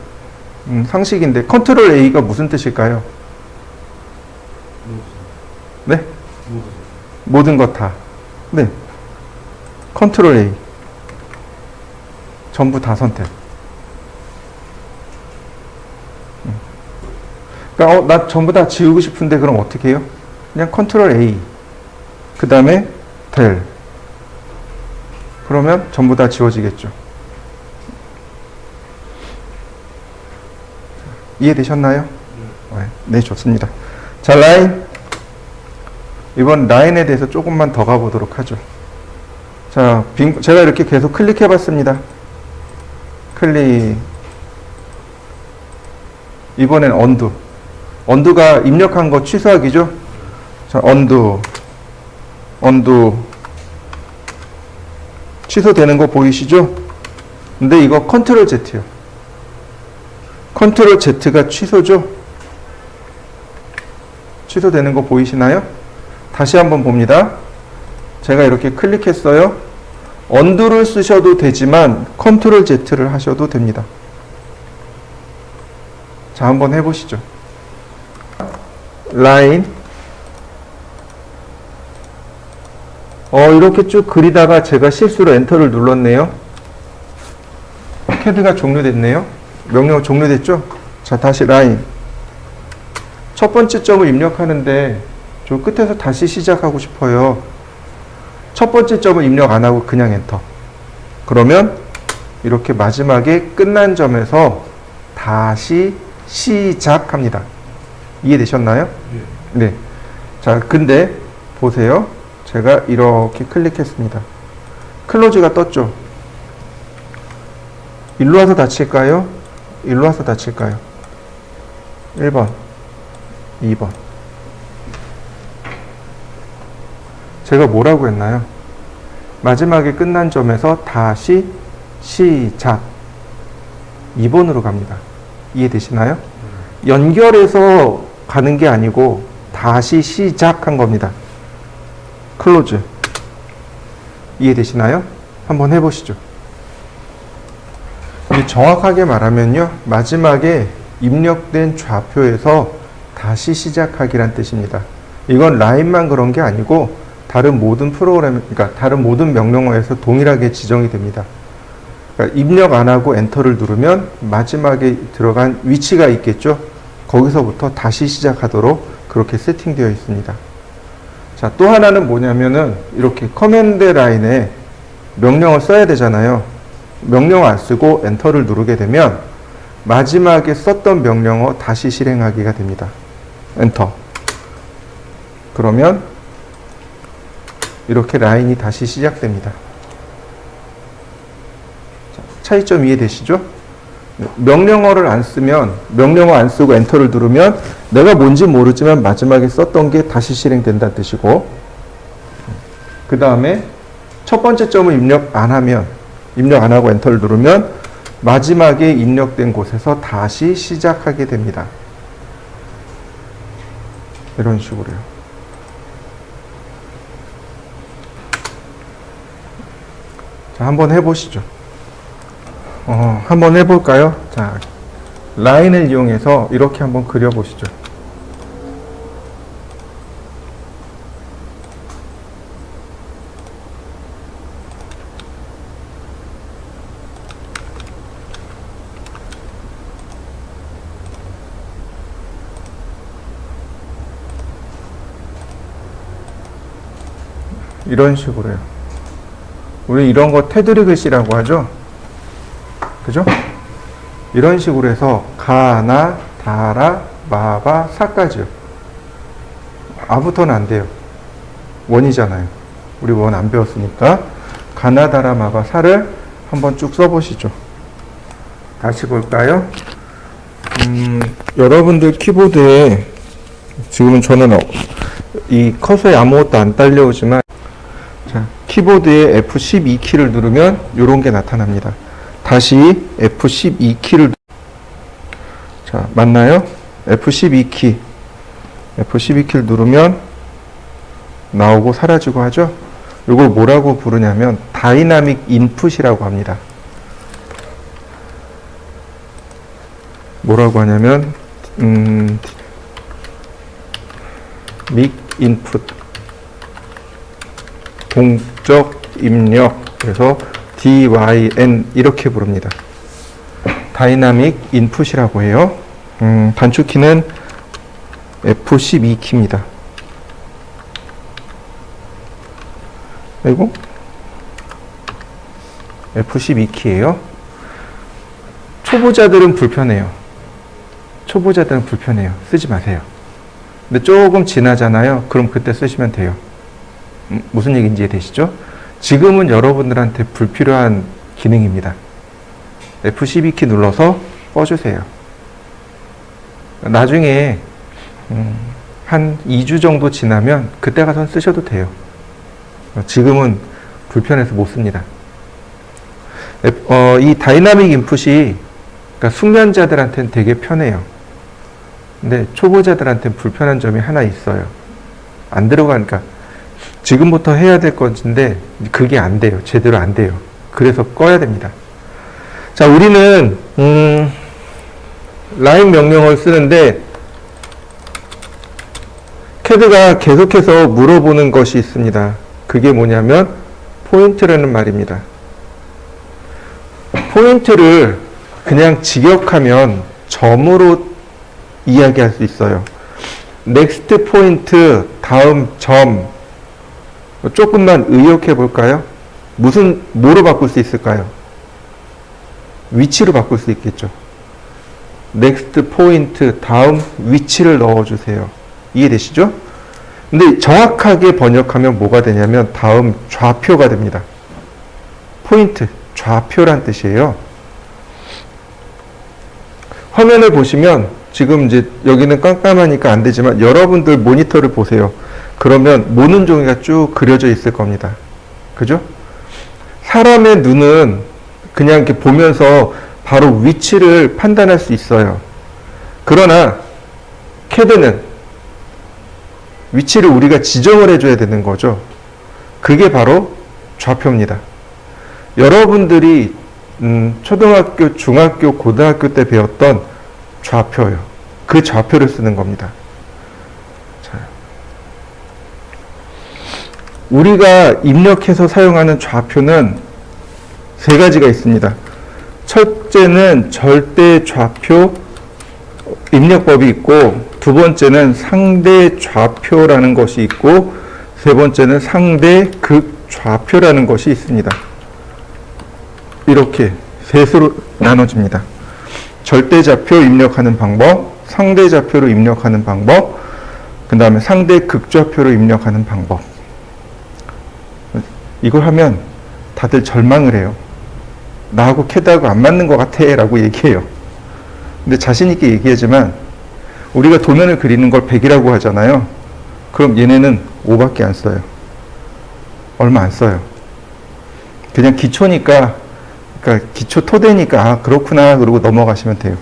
A: 상식인데 컨트롤 A가 무슨 뜻일까요? 네? 모든 것 다. 네. 컨트롤 A. 전부 다 선택. 그러니까 나 전부 다 지우고 싶은데 그럼 어떻게 해요? 그냥 컨트롤 A. 그 다음에 델. 그러면 전부 다 지워지겠죠. 이해되셨나요? 네, 좋습니다. 자, 라인. 이번 라인에 대해서 조금만 더 가보도록 하죠. 자, 제가 이렇게 계속 클릭해 봤습니다. 클릭. 이번엔 언두. 언두가 입력한 거 취소하기죠? 자, 언두. 취소되는 거 보이시죠? 근데 이거 컨트롤 Z요. 컨트롤 Z가 취소죠? 취소되는 거 보이시나요? 다시 한번 봅니다. 제가 이렇게 클릭했어요. 언두를 쓰셔도 되지만 컨트롤 Z를 하셔도 됩니다. 자, 한번 해보시죠. 라인. 이렇게 쭉 그리다가 제가 실수로 엔터를 눌렀네요. 캐드가 종료됐네요. 명령 종료됐죠? 자, 다시 라인. 첫 번째 점을 입력하는데 저 끝에서 다시 시작하고 싶어요. 첫 번째 점을 입력 안 하고 그냥 엔터. 그러면 이렇게 마지막에 끝난 점에서 다시 시작합니다. 이해되셨나요? 네. 자, 근데 보세요. 제가 이렇게 클릭했습니다. 클로즈가 떴죠? 일로 와서 닫힐까요? 일로 와서 닫힐까요? 1번, 2번. 제가 뭐라고 했나요? 마지막에 끝난 점에서 다시 시작. 2번으로 갑니다. 이해되시나요? 연결해서 가는 게 아니고 다시 시작한 겁니다. 클로즈. 이해되시나요? 한번 해보시죠. 정확하게 말하면요, 마지막에 입력된 좌표에서 다시 시작하기란 뜻입니다. 이건 라인만 그런 게 아니고 다른 모든 프로그램, 그러니까 다른 모든 명령어에서 동일하게 지정이 됩니다. 그러니까 입력 안 하고 엔터를 누르면 마지막에 들어간 위치가 있겠죠. 거기서부터 다시 시작하도록 그렇게 세팅되어 있습니다. 자, 또 하나는 뭐냐면은 이렇게 커맨드 라인에 명령을 써야 되잖아요. 명령어 안 쓰고 엔터를 누르게 되면 마지막에 썼던 명령어 다시 실행하기가 됩니다. 엔터. 그러면 이렇게 라인이 다시 시작됩니다. 차이점 이해되시죠? 명령어를 안 쓰면, 명령어 안 쓰고 엔터를 누르면 내가 뭔지 모르지만 마지막에 썼던 게 다시 실행된다는 뜻이고, 그 다음에 첫 번째 점을 입력 안 하고 엔터를 누르면 마지막에 입력된 곳에서 다시 시작하게 됩니다. 이런 식으로요. 자, 한번 해보시죠. 한번 해볼까요? 자, 라인을 이용해서 이렇게 한번 그려보시죠. 이런 식으로요. 우리 이런 거 테두리 글씨라고 하죠? 그죠? 이런 식으로 해서 가나, 다라, 마바, 사까지요. 아부터는 안 돼요. 원이잖아요. 우리 원 안 배웠으니까. 가나, 다라, 마바, 사를 한번 쭉 써보시죠. 다시 볼까요? 여러분들 키보드에 지금은 저는 이 커서에 아무것도 안 딸려오지만, 자, 키보드에 F12 키를 누르면 이런 게 나타납니다. 다시 F12 키를, 자, 맞나요? F12 키. F12 키를 누르면 나오고 사라지고 하죠? 이걸 뭐라고 부르냐면 다이나믹 인풋이라고 합니다. 뭐라고 하냐면 믹 인풋, 동적 입력, 그래서 DYN 이렇게 부릅니다. 다이나믹 인풋이라고 해요. 단축키는 F12 키입니다. 그리고 F12 키예요. 초보자들은 불편해요. 쓰지 마세요. 근데 조금 지나잖아요. 그럼 그때 쓰시면 돼요. 무슨 얘기인지 이해되시죠? 지금은 여러분들한테 불필요한 기능입니다. F12 키 눌러서 꺼주세요. 나중에 한 2주 정도 지나면 그때 가선 쓰셔도 돼요. 지금은 불편해서 못 씁니다. 이 다이나믹 인풋이 그러니까 숙련자들한테는 되게 편해요. 근데 초보자들한테는 불편한 점이 하나 있어요. 안 들어가니까 지금부터 해야 될 건데 그게 안 돼요. 제대로 안 돼요. 그래서 꺼야 됩니다. 자, 우리는 라인 명령어를 쓰는데 캐드가 계속해서 물어보는 것이 있습니다. 그게 뭐냐면 포인트라는 말입니다. 포인트를 그냥 직역하면 점으로 이야기할 수 있어요. 넥스트 포인트, 다음 점. 조금만 의역해 볼까요? 뭐로 바꿀 수 있을까요? 위치로 바꿀 수 있겠죠. 넥스트 포인트, 다음 위치를 넣어주세요. 이해되시죠? 근데 정확하게 번역하면 뭐가 되냐면 다음 좌표가 됩니다. 포인트, 좌표란 뜻이에요. 화면을 보시면 지금 이제 여기는 깜깜하니까 안 되지만 여러분들 모니터를 보세요. 그러면 모는 종이가 쭉 그려져 있을 겁니다. 그죠? 사람의 눈은 그냥 이렇게 보면서 바로 위치를 판단할 수 있어요. 그러나 캐드는 위치를 우리가 지정을 해줘야 되는 거죠. 그게 바로 좌표입니다. 여러분들이 초등학교, 중학교, 고등학교 때 배웠던 좌표요. 그 좌표를 쓰는 겁니다. 자, 우리가 입력해서 사용하는 좌표는 세 가지가 있습니다. 첫째는 절대 좌표 입력법이 있고, 두 번째는 상대 좌표라는 것이 있고, 세 번째는 상대 극 좌표라는 것이 있습니다. 이렇게 셋으로 나눠집니다. 절대좌표 입력하는 방법, 상대좌표로 입력하는 방법, 그 다음에 상대 극좌표로 입력하는 방법. 이걸 하면 다들 절망을 해요. 나하고 캐드하고 안 맞는 것 같아 라고 얘기해요. 근데 자신있게 얘기하지만 우리가 도면을 그리는 걸 100이라고 하잖아요. 그럼 얘네는 5밖에 안 써요. 얼마 안 써요. 그냥 기초니까, 그러니까 기초 토대니까 아, 그렇구나 그러고 넘어가시면 돼요.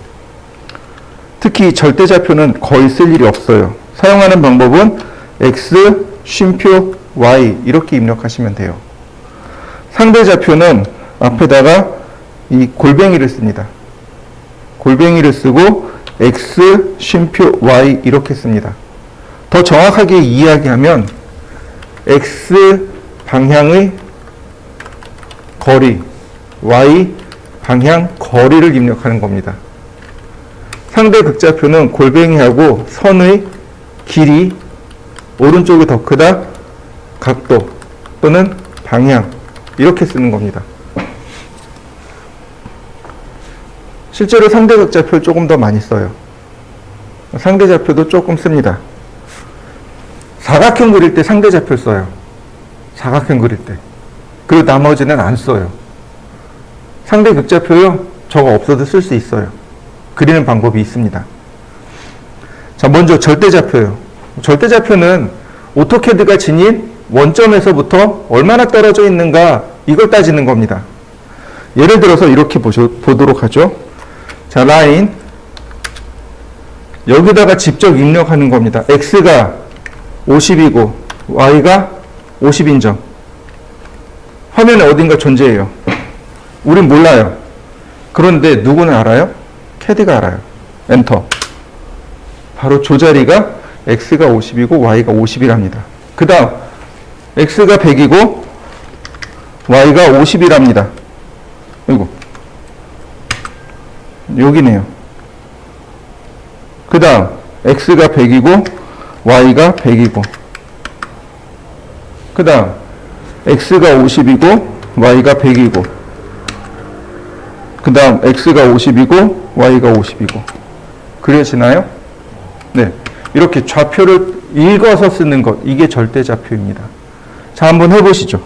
A: 특히 절대좌표는 거의 쓸 일이 없어요. 사용하는 방법은 x, 쉼표, y 이렇게 입력하시면 돼요. 상대좌표는 앞에다가 이 골뱅이를 씁니다. 골뱅이를 쓰고 x, 쉼표, y 이렇게 씁니다. 더 정확하게 이야기하면 x 방향의 거리, y 방향 거리를 입력하는 겁니다. 상대 극좌표는 골뱅이하고 선의 길이, 오른쪽이 더 크다, 각도 또는 방향 이렇게 쓰는 겁니다. 실제로 상대 극좌표를 조금 더 많이 써요. 상대 좌표도 조금 씁니다. 사각형 그릴 때 상대 좌표 써요. 사각형 그릴 때. 그리고 나머지는 안 써요. 상대 극좌표요, 저거 없어도 쓸 수 있어요. 그리는 방법이 있습니다. 자, 먼저 절대좌표요. 절대좌표는 오토캐드가 지닌 원점에서부터 얼마나 떨어져 있는가 이걸 따지는 겁니다. 예를 들어서 이렇게 보도록 하죠. 자, 라인 여기다가 직접 입력하는 겁니다. x가 50이고 y가 50인 점. 화면에 어딘가 존재해요. 우린 몰라요. 그런데 누구는 알아요? 캐드가 알아요. 엔터. 바로 저 자리가 x가 50이고 y가 50이랍니다. 그 다음 x가 100이고 y가 50이랍니다. 이거 여기네요. 그 다음 x가 100이고 y가 100이고 그 다음 x가 50이고 y가 100이고 그 다음 x가 50이고 y가 50이고 그려지나요? 네, 이렇게 좌표를 읽어서 쓰는 것, 이게 절대좌표입니다. 자, 한번 해보시죠.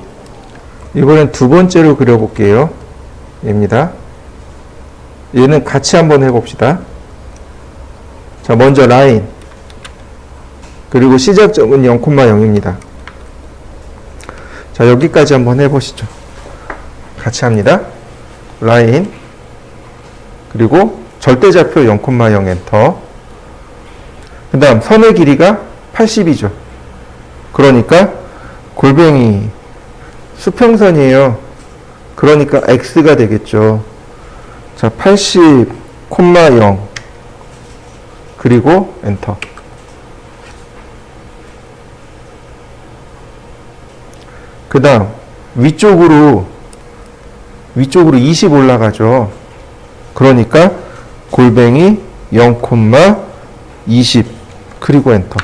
A: 이번엔 두 번째로 그려볼게요. 얘입니다. 얘는 같이 한번 해봅시다. 자, 먼저 라인 그리고 시작점은 0,0입니다. 자, 여기까지 한번 해보시죠. 같이 합니다. 라인 그리고 절대좌표 0,0 엔터. 그 다음 선의 길이가 80이죠. 그러니까 골뱅이 수평선이에요. 그러니까 x가 되겠죠. 자, 80,0 그리고 엔터. 그 다음 위쪽으로 20 올라가죠. 그러니까 골뱅이 0,20 그리고 엔터.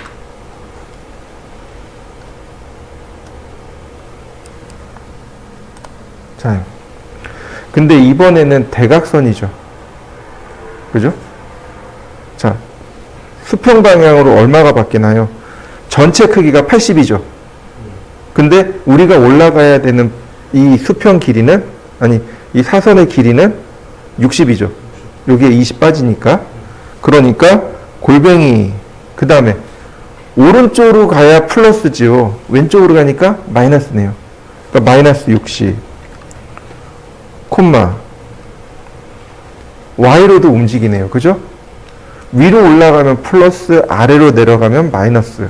A: 자, 근데 이번에는 대각선이죠. 그죠? 자, 수평 방향으로 얼마가 바뀌나요? 전체 크기가 80이죠. 근데 우리가 올라가야 되는 이 수평 길이는, 아니, 이 사선의 길이는 60이죠. 여기에 20 빠지니까. 그러니까 골뱅이, 그 다음에 오른쪽으로 가야 플러스지요. 왼쪽으로 가니까 마이너스네요. 그러니까 마이너스 60. 콤마. Y로도 움직이네요. 그죠? 위로 올라가면 플러스, 아래로 내려가면 마이너스.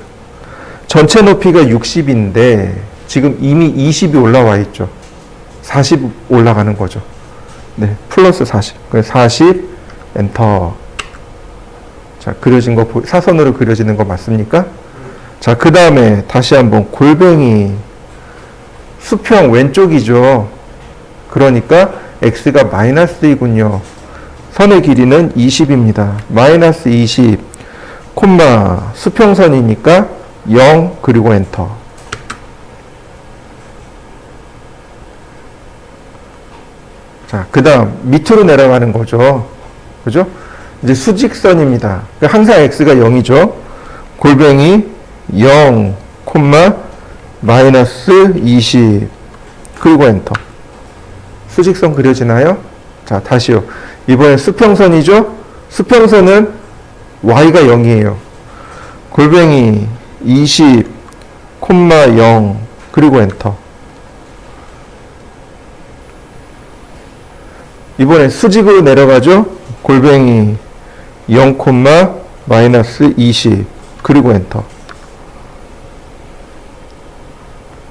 A: 전체 높이가 60인데 지금 이미 20이 올라와 있죠. 40 올라가는 거죠. 네, 플러스 40. 40 엔터. 자, 그려진 거 사선으로 그려지는 거 맞습니까? 자, 그 다음에 다시 한번 골뱅이 수평 왼쪽이죠. 그러니까 x가 마이너스 2군요. 선의 길이는 20입니다. 마이너스 20, 콤마, 수평선이니까 0, 그리고 엔터. 자, 그 다음 밑으로 내려가는 거죠. 그죠? 이제 수직선입니다. 그러니까 항상 x가 0이죠. 골뱅이 0, 마이너스 20 그리고 엔터. 수직선 그려지나요? 자, 다시요. 이번엔 수평선이죠. 수평선은 y가 0이에요. 골뱅이 20, 0 그리고 엔터. 이번엔 수직으로 내려가죠. 골뱅이 0, 마이너스 20 그리고 엔터.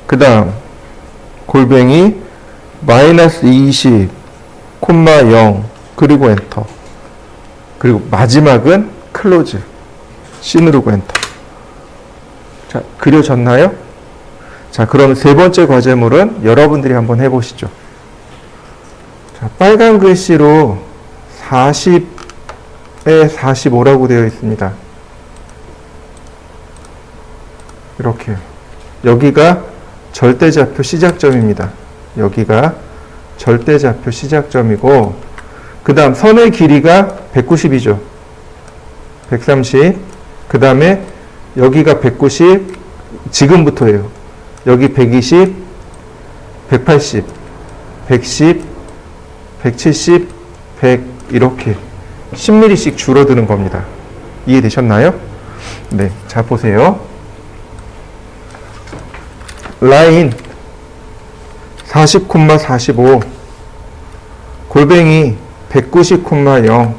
A: 그 다음 골뱅이 마이너스 20, 0 그리고 엔터. 그리고 마지막은 클로즈 C 누르고 엔터. 자, 그려졌나요? 자, 그럼 세 번째 과제물은 여러분들이 한번 해보시죠. 자, 빨간 글씨로 40에 45라고 되어 있습니다. 이렇게. 여기가 절대좌표 시작점입니다. 여기가 절대좌표 시작점이고, 그 다음 선의 길이가 190이죠. 130. 그 다음에 여기가 190, 지금부터예요. 여기 120, 180, 110, 170, 100 이렇게 10mm씩 줄어드는 겁니다. 이해되셨나요? 네, 자 보세요. 라인 40, 45 골뱅이 190, 0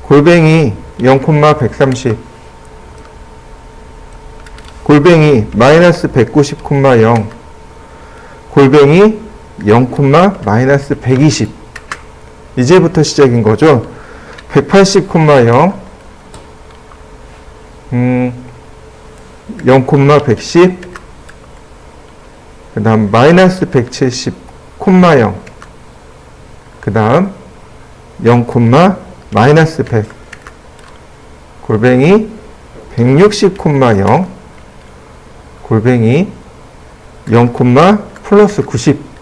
A: 골뱅이 0, 130 골뱅이 마이너스 190, 0 골뱅이 0, 마이너스 120 이제부터 시작인 거죠. 180, 0 0, 110 그 다음 마이너스 170, 0 그 다음 0, 마이너스 100 골뱅이 160, 0 골뱅이 0, 플러스 90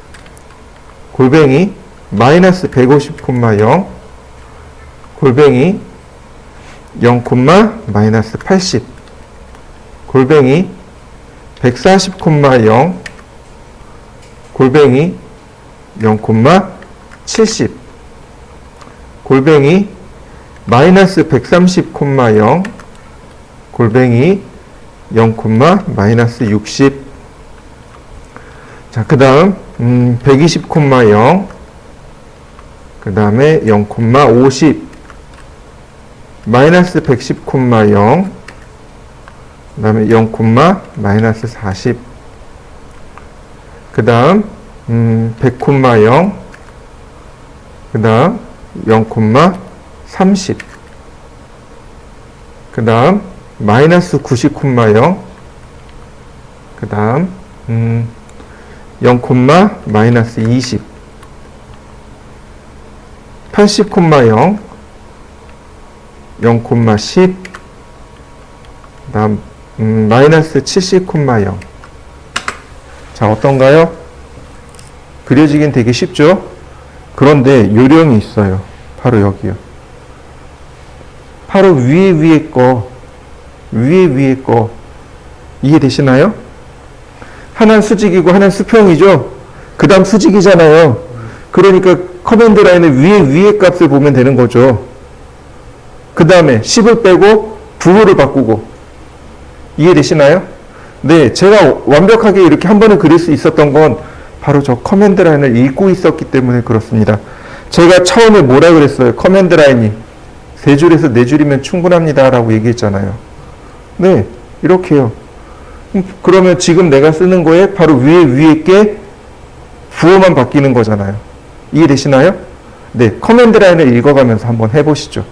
A: 골뱅이 마이너스 150, 0 골뱅이 0, 마이너스 80 골뱅이 140, 0 골뱅이 0, 70 골뱅이 마이너스 130, 0 골뱅이 0, 마이너스 60 자, 그 다음 120, 0 그 다음에 0, 50 마이너스 110, 0 그 다음에 0, 마이너스 40 그 다음 100, 0 그 다음 0, 30 그 다음 마이너스 90, 0 그 다음 0, 마이너스 20 80, 0 0, 10 그 다음 마이너스 70, 0 자, 어떤가요? 그려지긴 되게 쉽죠? 그런데 요령이 있어요. 바로 여기요. 바로 위에 거 이해되시나요? 하나는 수직이고 하나는 수평이죠? 그 다음 수직이잖아요. 그러니까 커맨드 라인의 위에 값을 보면 되는 거죠. 그 다음에 10을 빼고 부호를 바꾸고 이해되시나요? 네, 제가 완벽하게 이렇게 한 번에 그릴 수 있었던 건 바로 저 커맨드 라인을 읽고 있었기 때문에 그렇습니다. 제가 처음에 뭐라 그랬어요? 커맨드 라인이 3줄에서 4줄이면 충분합니다 라고 얘기했잖아요. 네, 이렇게요. 그러면 지금 내가 쓰는 거에 바로 위에 게 부호만 바뀌는 거잖아요. 이해되시나요? 네, 커맨드 라인을 읽어가면서 한번 해보시죠.